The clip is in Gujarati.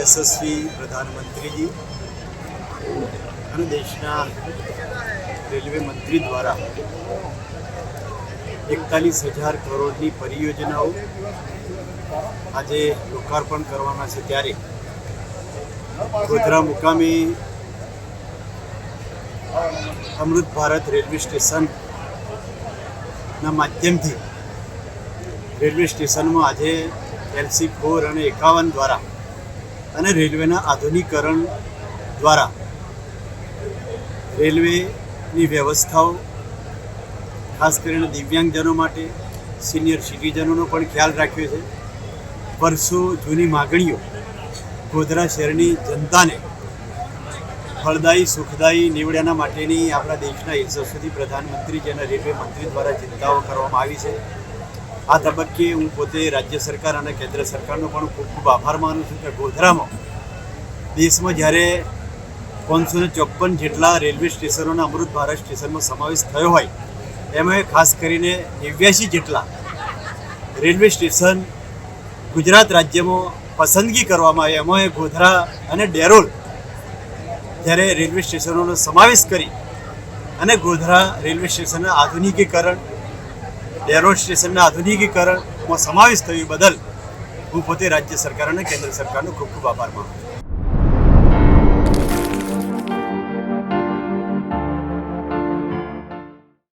યશસ્વી પ્રધાનમંત્રીજી અને દેશના રેલવે મંત્રી દ્વારા 41,000 કરોડની પરિયોજનાઓ આજે લોકાર્પણ કરવાના છે ત્યારે ગોધરા મુકામે અમૃત ભારત રેલવે સ્ટેશનના માધ્યમથી રેલવે સ્ટેશનમાં આજે LC4 અને 51 દ્વારા અને રેલવેના આધુનિકરણ દ્વારા રેલવેની વ્યવસ્થાઓ ખાસ કરીને દિવ્યાંગજનો માટે સિનિયર સિટીઝનોનો પણ ખ્યાલ રાખ્યો છે. વર્ષો જૂની માગણીઓ ગોધરા શહેરની જનતાને ફળદાયી સુખદાયી નીવડ્યાના માટેની આપણા દેશના યશસ્વી પ્રધાનમંત્રી જેના રેલવે મંત્રી દ્વારા ચિંતાઓ કરવામાં આવી છે. આ તબક્કે હું પોતે રાજ્ય સરકાર અને કેન્દ્ર સરકારનો પણ ખૂબ ખૂબ આભાર માનું છું કે ગોધરામાં દેશમાં જ્યારે 554 જેટલા રેલવે સ્ટેશનોના અમૃત ભારત સ્ટેશનમાં સમાવેશ થયો હોય એમાં ખાસ કરીને 89 જેટલા રેલવે સ્ટેશન ગુજરાત રાજ્યમાં પસંદગી કરવામાં આવી. એમાં ગોધરા અને ડેરોલ જ્યારે રેલવે સ્ટેશનોનો સમાવેશ કરી અને ગોધરા રેલવે સ્ટેશનના આધુનિકીકરણ ડેરોલ સ્ટેશનના આધુનિકીકરણમાં સમાવેશ થયો બદલ હું પોતે રાજ્ય સરકાર અને કેન્દ્ર સરકારનો ખૂબ ખૂબ આભાર માનું છું.